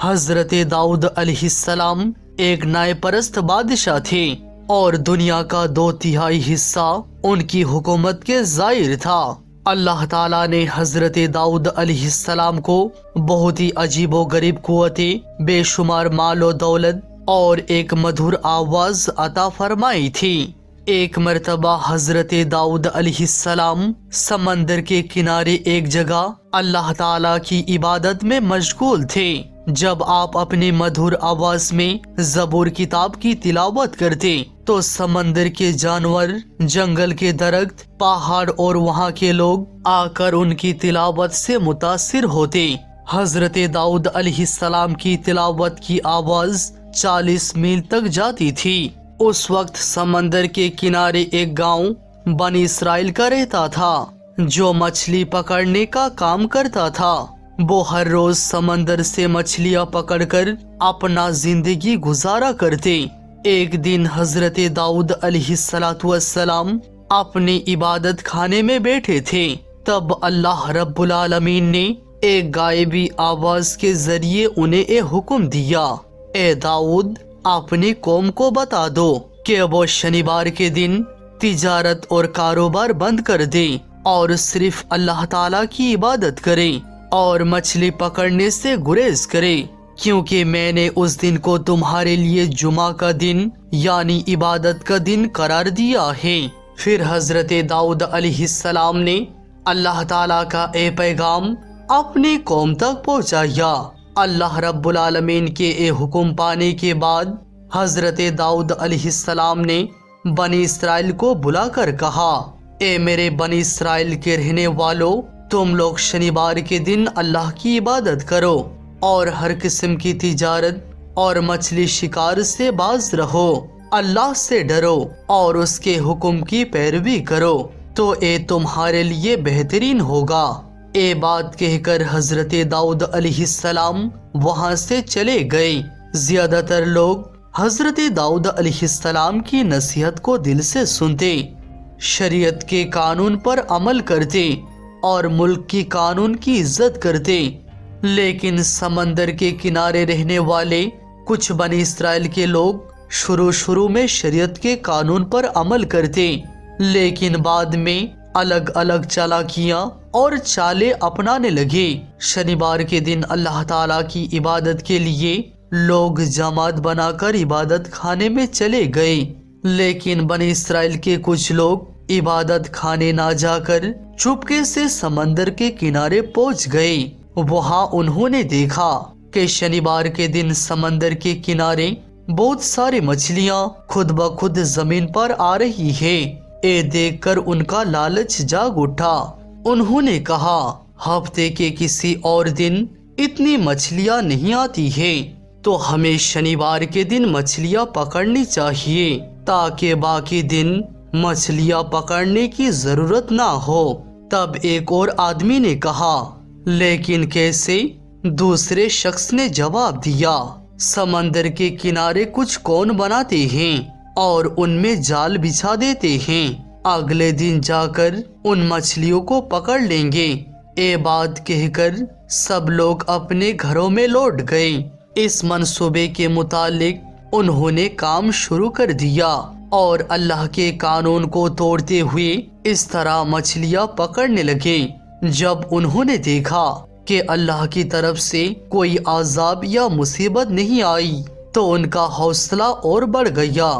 حضرت داؤد علیہ السلام ایک نائے پرست بادشاہ تھے اور دنیا کا 2/3 حصہ ان کی حکومت کے زائر تھا۔ اللہ تعالیٰ نے حضرت داؤد علیہ السلام کو بہت ہی عجیب و غریب قوتیں، بے شمار مال و دولت اور ایک مدھر آواز عطا فرمائی تھی۔ ایک مرتبہ حضرت داؤد علیہ السلام سمندر کے کنارے ایک جگہ اللہ تعالیٰ کی عبادت میں مشغول تھے۔ جب آپ اپنی مدھر آواز میں زبور کتاب کی تلاوت کرتے تو سمندر کے جانور، جنگل کے درخت، پہاڑ اور وہاں کے لوگ آ کر ان کی تلاوت سے متاثر ہوتے۔ حضرت داؤد علیہ السلام کی تلاوت کی آواز 40 میل تک جاتی تھی۔ اس وقت سمندر کے کنارے ایک گاؤں بنی اسرائیل کا رہتا تھا جو مچھلی پکڑنے کا کام کرتا تھا۔ وہ ہر روز سمندر سے مچھلیاں پکڑ کر اپنا زندگی گزارا کرتے۔ ایک دن حضرت داؤد علیہ السلام اپنی عبادت خانے میں بیٹھے تھے، تب اللہ رب العالمین نے ایک غائبی آواز کے ذریعے انہیں ایک حکم دیا، اے داؤد، اپنی قوم کو بتا دو کہ وہ شنیوار کے دن تجارت اور کاروبار بند کر دیں اور صرف اللہ تعالیٰ کی عبادت کریں اور مچھلی پکڑنے سے گریز کرے، کیونکہ میں نے اس دن کو تمہارے لیے جمعہ کا دن یعنی عبادت کا دن قرار دیا ہے۔ پھر حضرت داؤد علیہ السلام نے اللہ تعالیٰ کا اے پیغام اپنی قوم تک پہنچایا۔ اللہ رب العالمین کے اے حکم پانے کے بعد حضرت داؤد علیہ السلام نے بنی اسرائیل کو بلا کر کہا، اے میرے بنی اسرائیل کے رہنے والوں، تم لوگ شنیوار کے دن اللہ کی عبادت کرو اور ہر قسم کی تجارت اور مچھلی شکار سے باز رہو، اللہ سے ڈرو اور اس کے حکم کی پیروی کرو تو اے تمہارے لیے بہترین ہوگا۔ اے بات کہہ کر حضرت داؤد علیہ السلام وہاں سے چلے گئے۔ زیادہ تر لوگ حضرت داؤد علیہ السلام کی نصیحت کو دل سے سنتے، شریعت کے قانون پر عمل کرتے اور ملک کی قانون کی عزت کرتے، لیکن سمندر کے کنارے رہنے والے کچھ بنی اسرائیل کے لوگ شروع میں شریعت کے قانون پر عمل کرتے، لیکن بعد میں الگ الگ چالاکیاں اور چالیں اپنانے لگے۔ شنیوار کے دن اللہ تعالیٰ کی عبادت کے لیے لوگ جماعت بنا کر عبادت خانے میں چلے گئے، لیکن بنی اسرائیل کے کچھ لوگ عبادت خانے نہ جا کر چپکے سے سمندر کے کنارے پہنچ گئے۔ وہاں انہوں نے دیکھا کہ شنیوار کے دن سمندر کے کنارے بہت ساری مچھلیاں خود بخود زمین پر آ رہی ہے۔ یہ دیکھ کر ان کا لالچ جاگ اٹھا۔ انہوں نے کہا، ہفتے کے کسی اور دن اتنی مچھلیاں نہیں آتی ہیں، تو ہمیں شنیوار کے دن مچھلیاں پکڑنی چاہیے تاکہ باقی دن مچھلیاں پکڑنے کی ضرورت نہ ہو۔ تب ایک اور آدمی نے کہا، لیکن کیسے؟ دوسرے شخص نے جواب دیا، سمندر کے کنارے کچھ کون بناتے ہیں اور ان میں جال بچھا دیتے ہیں، اگلے دن جا کر ان مچھلیوں کو پکڑ لیں گے۔ یہ بات کہہ کر سب لوگ اپنے گھروں میں لوٹ گئے۔ اس منصوبے کے متعلق انہوں نے کام شروع کر دیا اور اللہ کے قانون کو توڑتے ہوئے اس طرح مچھلیاں پکڑنے لگے۔ جب انہوں نے دیکھا کہ اللہ کی طرف سے کوئی عذاب یا مصیبت نہیں آئی تو ان کا حوصلہ اور بڑھ گیا۔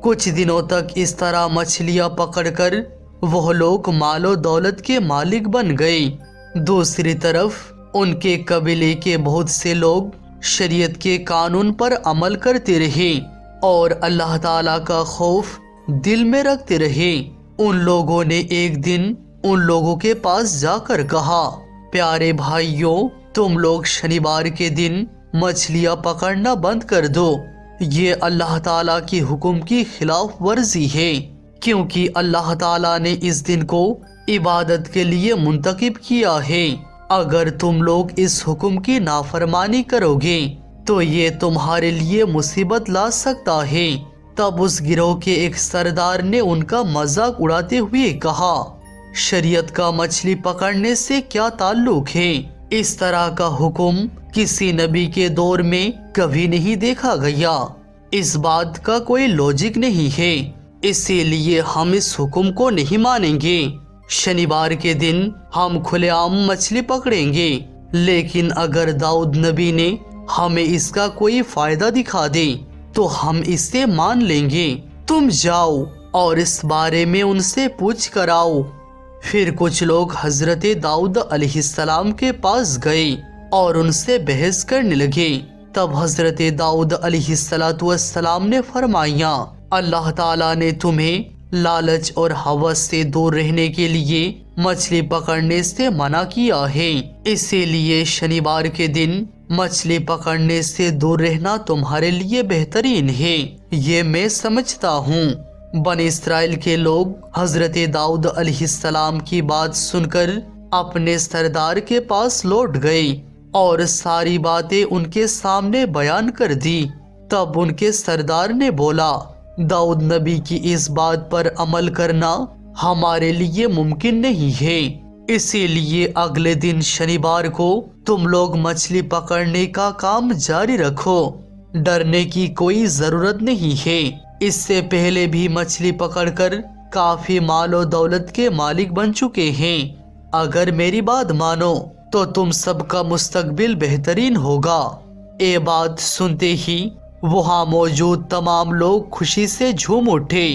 کچھ دنوں تک اس طرح مچھلیاں پکڑ کر وہ لوگ مال و دولت کے مالک بن گئے۔ دوسری طرف ان کے قبیلے کے بہت سے لوگ شریعت کے قانون پر عمل کرتے رہے اور اللہ تعالیٰ کا خوف دل میں رکھتے رہے۔ ان لوگوں نے ایک دن ان لوگوں کے پاس جا کر کہا، پیارے بھائیوں، تم لوگ شنیوار کے دن مچھلیاں پکڑنا بند کر دو۔ یہ اللہ تعالیٰ کی حکم کی خلاف ورزی ہے، کیونکہ اللہ تعالیٰ نے اس دن کو عبادت کے لیے منتخب کیا ہے۔ اگر تم لوگ اس حکم کی نافرمانی کرو گے تو یہ تمہارے لیے مصیبت لا سکتا ہے۔ تب اس گروہ کے ایک سردار نے ان کا مذاق اڑاتے ہوئے کہا، شریعت کا مچھلی پکڑنے سے کیا تعلق ہے؟ اس طرح کا حکم کسی نبی کے دور میں کبھی نہیں دیکھا گیا۔ اس بات کا کوئی لوجک نہیں ہے، اسی لیے ہم اس حکم کو نہیں مانیں گے۔ شنیوار کے دن ہم کھلے عام مچھلی پکڑیں گے، لیکن اگر داؤد نبی نے ہمیں اس کا کوئی فائدہ دکھا دے تو ہم اسے مان لیں گے۔ تم جاؤ اور اس بارے میں ان سے پوچھ کر آؤ۔ پھر کچھ لوگ حضرت داؤد علیہ السلام کے پاس گئے اور ان سے بحث کرنے لگے۔ تب حضرت داؤد علیہ السلام نے فرمایا، اللہ تعالیٰ نے تمہیں لالچ اور ہوس سے دور رہنے کے لیے مچھلی پکڑنے سے منع کیا ہے، اسی لیے شنیوار کے دن مچھلی پکڑنے سے دور رہنا تمہارے لیے بہترین ہے۔ یہ میں سمجھتا ہوں۔ بنی اسرائیل کے لوگ حضرت داؤد علیہ السلام کی بات سن کر اپنے سردار کے پاس لوٹ گئے اور ساری باتیں ان کے سامنے بیان کر دی۔ تب ان کے سردار نے بولا، داؤد نبی کی اس بات پر عمل کرنا ہمارے لیے ممکن نہیں ہے، اسی لیے اگلے دن شنیوار کو تم لوگ مچھلی پکڑنے کا کام جاری رکھو۔ ڈرنے کی کوئی ضرورت نہیں ہے، اس سے پہلے بھی مچھلی پکڑ کر کافی مال و دولت کے مالک بن چکے ہیں۔ اگر میری بات مانو تو تم سب کا مستقبل بہترین ہوگا۔ یہ بات سنتے ہی وہاں موجود تمام لوگ خوشی سے جھوم اٹھے۔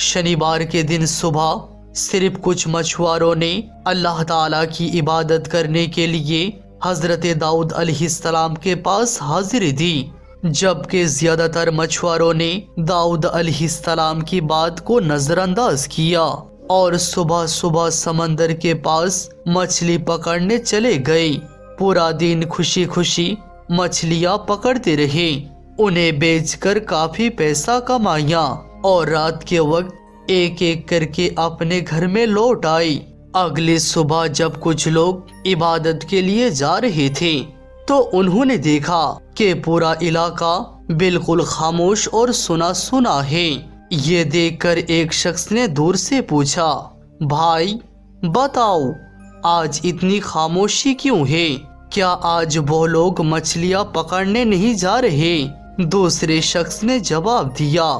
شنیوار کے دن صبح صرف کچھ مچھواروں نے اللہ تعالیٰ کی عبادت کرنے کے لیے حضرت داؤد علیہ السلام کے پاس حاضری دی، جبکہ زیادہ تر مچھواروں نے داؤد علیہ السلام کی بات کو نظر انداز کیا اور صبح صبح سمندر کے پاس مچھلی پکڑنے چلے گئے۔ پورا دن خوشی خوشی مچھلیاں پکڑتے رہے، انہیں بیچ کر کافی پیسہ کمایا اور رات کے وقت ایک ایک کر کے اپنے گھر میں لوٹ آئے۔ اگلی صبح جب کچھ لوگ عبادت کے لیے جا رہے تھے تو انہوں نے دیکھا کہ پورا علاقہ بالکل خاموش اور سنا سنا ہے۔ یہ دیکھ کر ایک شخص نے دور سے پوچھا، بھائی بتاؤ آج اتنی خاموشی کیوں ہے؟ کیا آج وہ لوگ مچھلیاں پکڑنے نہیں جا رہے؟ دوسرے شخص نے جواب دیا،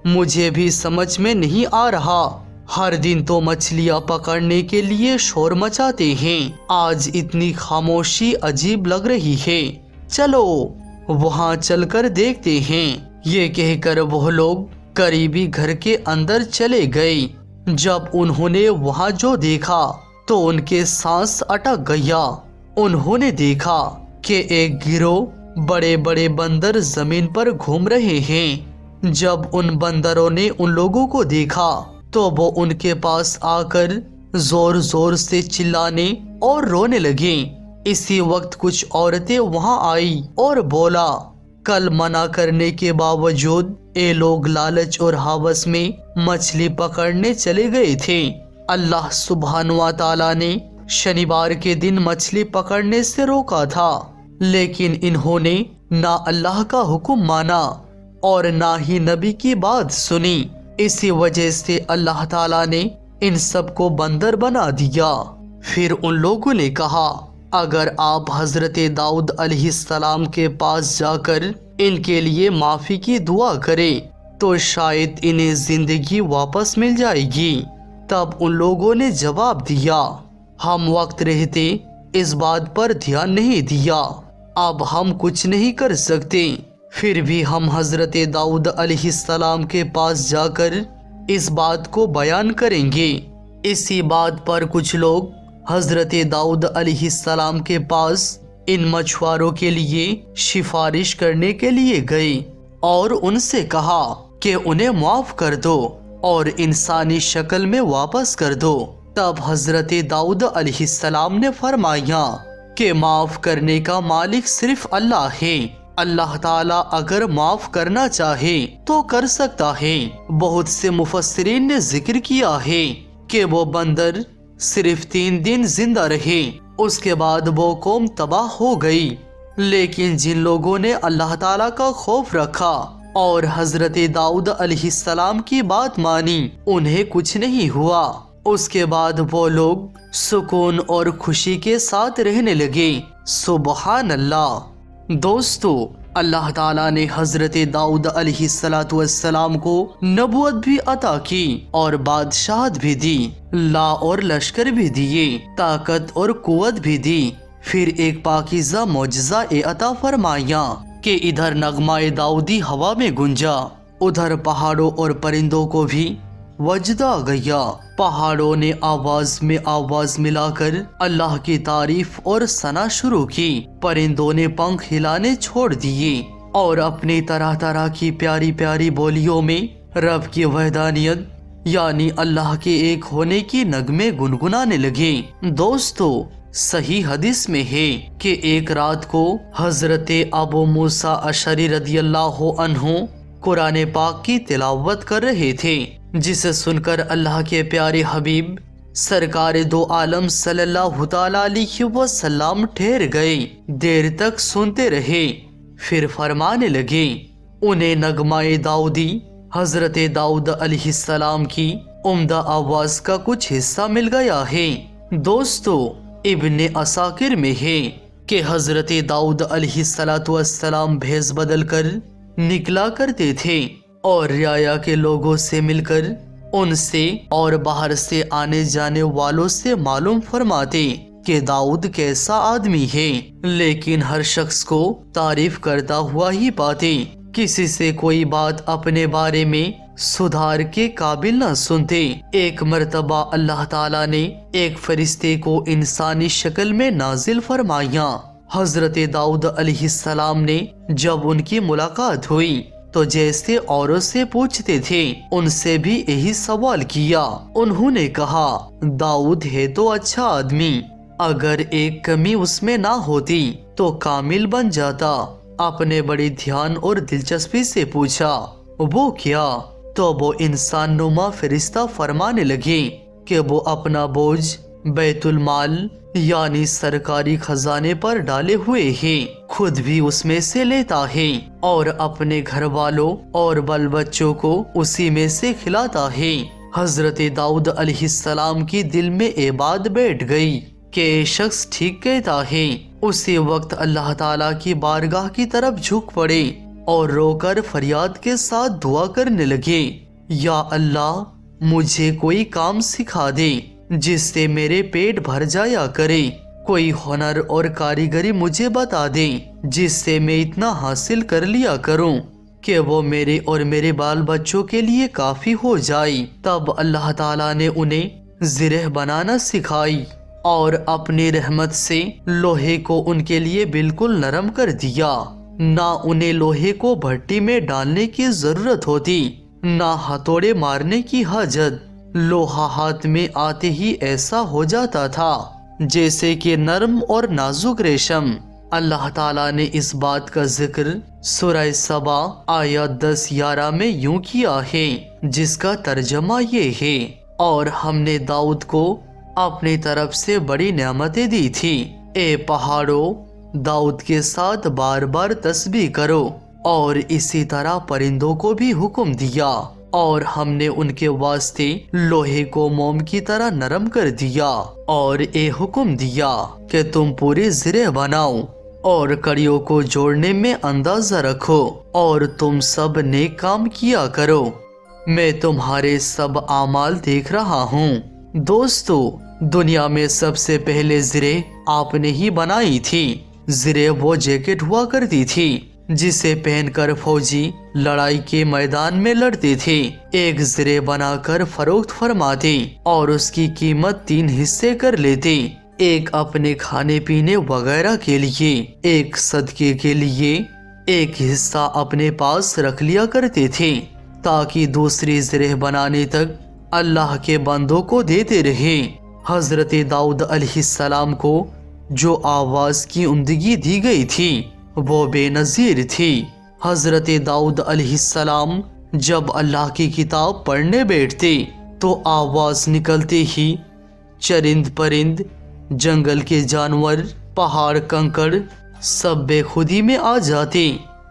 مجھے بھی سمجھ میں نہیں آ رہا، ہر دن تو مچھلیاں پکڑنے کے لیے شور مچاتے ہیں، آج اتنی خاموشی عجیب لگ رہی ہے، چلو وہاں چل کر دیکھتے ہیں۔ یہ کہہ کر وہ لوگ قریبی گھر کے اندر چلے گئے۔ جب انہوں نے وہاں جو دیکھا تو ان کے سانس اٹک گیا۔ انہوں نے دیکھا کہ ایک گروہ بڑے بڑے بندر زمین پر گھوم رہے ہیں۔ جب ان بندروں نے ان لوگوں کو دیکھا تو وہ ان کے پاس آ کر زور زور سے چلانے اور رونے لگے۔ اسی وقت کچھ عورتیں وہاں آئی اور بولا، کل منع کرنے کے باوجود یہ لوگ لالچ اور ہوس میں مچھلی پکڑنے چلے گئے تھے۔ اللہ سبحانہ و تعالیٰ نے شنیوار کے دن مچھلی پکڑنے سے روکا تھا، لیکن انہوں نے نہ اللہ کا حکم مانا اور نہ ہی نبی کی بات سنی، اسی وجہ سے اللہ تعالیٰ نے ان سب کو بندر بنا دیا۔ پھر ان لوگوں نے کہا، اگر آپ حضرت داؤد علیہ السلام کے پاس جا کر ان کے لیے معافی کی دعا کریں تو شاید انہیں زندگی واپس مل جائے گی۔ تب ان لوگوں نے جواب دیا، ہم وقت رہتے اس بات پر دھیان نہیں دیا، اب ہم کچھ نہیں کر سکتے۔ پھر بھی ہم حضرت داؤد علیہ السلام کے پاس جا کر اس بات کو بیان کریں گے۔ اسی بات پر کچھ لوگ حضرت داؤد علیہ السلام کے پاس ان مچھواروں کے لیے سفارش کرنے کے لیے گئے اور ان سے کہا کہ انہیں معاف کر دو اور انسانی شکل میں واپس کر دو۔ تب حضرت داؤد علیہ السلام نے فرمایا کہ معاف کرنے کا مالک صرف اللہ ہے، اللہ تعالیٰ اگر معاف کرنا چاہے تو کر سکتا ہے۔ بہت سے مفسرین نے ذکر کیا ہے کہ وہ بندر صرف 3 دن زندہ رہے، اس کے بعد وہ قوم تباہ ہو گئی، لیکن جن لوگوں نے اللہ تعالیٰ کا خوف رکھا اور حضرت داؤد علیہ السلام کی بات مانی انہیں کچھ نہیں ہوا۔ اس کے بعد وہ لوگ سکون اور خوشی کے ساتھ رہنے لگے۔ سبحان اللہ۔ دوستو، اللہ تعالیٰ نے حضرت داؤد علیہ السلام کو نبوت بھی عطا کی اور بادشاہت بھی دی، لا اور لشکر بھی دیے، طاقت اور قوت بھی دی، پھر ایک پاکیزہ معجزہ عطا فرمایا کہ ادھر نغمہ داؤدی ہوا میں گونجا، ادھر پہاڑوں اور پرندوں کو بھی وجد آ گیا۔ پہاڑوں نے آواز میں آواز ملا کر اللہ کی تعریف اور ثنا شروع کی، پرندوں نے پنکھ ہلانے چھوڑ دیے اور اپنی طرح طرح کی پیاری پیاری بولیوں میں رب کی وحدانیت یعنی اللہ کے ایک ہونے کی نغمے گنگنانے لگے۔ دوستو، صحیح حدیث میں ہے کہ ایک رات کو حضرت ابو موسیٰ اشعری رضی اللہ عنہ قرآن پاک کی تلاوت کر رہے تھے، جسے سن کر اللہ کے پیارے حبیب سرکار دو عالم صلی اللہ تعالی علیہ وسلم ٹھہر گئے، دیر تک سنتے رہے، پھر فرمانے لگے۔ انہیں نغمہ داؤدی حضرت داؤد علیہ السلام کی عمدہ آواز کا کچھ حصہ مل گیا ہے۔ دوستو، ابن عساکر میں ہے کہ حضرت داؤد علیہ السلام بھیس بدل کر نکلا کرتے تھے اور رعایا کے لوگوں سے مل کر ان سے اور باہر سے آنے جانے والوں سے معلوم فرماتے کہ داؤد کیسا آدمی ہے، لیکن ہر شخص کو تعریف کرتا ہوا ہی پاتے، کسی سے کوئی بات اپنے بارے میں سدھار کے قابل نہ سنتے۔ ایک مرتبہ اللہ تعالیٰ نے ایک فرشتے کو انسانی شکل میں نازل فرمایا۔ حضرت داؤد علیہ السلام نے جب ان کی ملاقات ہوئی تو جیسے اوروں سے پوچھتے تھے ان سے بھی یہی سوال کیا۔ انہوں نے کہا، داؤد ہے تو اچھا آدمی، اگر ایک کمی اس میں نہ ہوتی تو کامل بن جاتا۔ اپنے بڑی دھیان اور دلچسپی سے پوچھا، وہ کیا؟ تو وہ انسان نما فرشتہ فرمانے لگے کہ وہ اپنا بوجھ بیت المال یعنی سرکاری خزانے پر ڈالے ہوئے ہے، خود بھی اس میں سے لیتا ہے اور اپنے گھر والوں اور بال بچوں کو اسی میں سے کھلاتا ہے۔ حضرت داؤد علیہ السلام کی دل میں یہ بات بیٹھ گئی کہ یہ شخص ٹھیک کہتا ہے۔ اسی وقت اللہ تعالیٰ کی بارگاہ کی طرف جھک پڑے اور رو کر فریاد کے ساتھ دعا کرنے لگے، یا اللہ، مجھے کوئی کام سکھا دے جس سے میرے پیٹ بھر جایا کرے، کوئی ہنر اور کاریگری مجھے بتا دے جس سے میں اتنا حاصل کر لیا کروں کہ وہ میرے اور میرے بال بچوں کے لیے کافی ہو جائے۔ تب اللہ تعالیٰ نے انہیں زرہ بنانا سکھائی اور اپنی رحمت سے لوہے کو ان کے لیے بالکل نرم کر دیا، نہ انہیں لوہے کو بھٹی میں ڈالنے کی ضرورت ہوتی، نہ ہتھوڑے مارنے کی حاجت۔ لوہا ہاتھ میں آتے ہی ایسا ہو جاتا تھا جیسے کہ نرم اور نازک ریشم۔ اللہ تعالیٰ نے اس بات کا ذکر سورہ سبا آیات 10-11 میں یوں کیا ہے، جس کا ترجمہ یہ ہے، اور ہم نے داؤد کو اپنی طرف سے بڑی نعمتیں دی تھی، اے پہاڑوں، داؤد کے ساتھ بار بار تسبیح کرو، اور اسی طرح پرندوں کو بھی حکم دیا، اور ہم نے ان کے واسطے لوہے کو موم کی طرح نرم کر دیا، اور یہ حکم دیا کہ تم پورے زرہ بناؤ اور کڑیوں کو جوڑنے میں اندازہ رکھو، اور تم سب نیک کام کیا کرو، میں تمہارے سب اعمال دیکھ رہا ہوں۔ دوستو، دنیا میں سب سے پہلے زرہ آپ نے ہی بنائی تھی۔ زرہ وہ جیکٹ ہوا کرتی تھی جسے پہن کر فوجی لڑائی کے میدان میں لڑتے تھے۔ ایک زرہ بنا کر فروخت فرماتے اور اس کی قیمت 3 حصے کر لیتے، ایک اپنے کھانے پینے وغیرہ کے لیے، ایک صدقے کے لیے، ایک حصہ اپنے پاس رکھ لیا کرتے تھے تاکہ دوسری زرہ بنانے تک اللہ کے بندوں کو دیتے رہے۔ حضرت داؤد علیہ السلام کو جو آواز کی عمدگی دی گئی تھی وہ بے نظیر تھی۔ حضرت داؤد علیہ السلام جب اللہ کی کتاب پڑھنے بیٹھتے تو آواز نکلتے ہی چرند پرند، جنگل کے جانور، پہاڑ کنکڑ سب بے خودی میں آ جاتے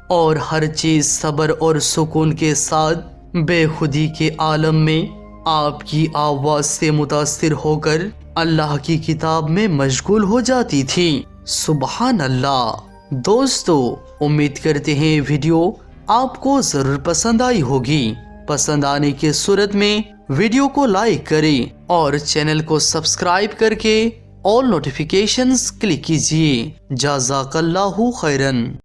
اور ہر چیز صبر اور سکون کے ساتھ بے خودی کے عالم میں آپ کی آواز سے متاثر ہو کر اللہ کی کتاب میں مشغول ہو جاتی تھی۔ سبحان اللہ۔ دوستو امید کرتے ہیں ویڈیو آپ کو ضرور پسند آئی ہوگی۔ پسند آنے کی صورت میں ویڈیو کو لائک کریں اور چینل کو سبسکرائب کر کے آل نوٹیفیکیشنز کلک کیجیے۔ جزاک اللہ خیرن۔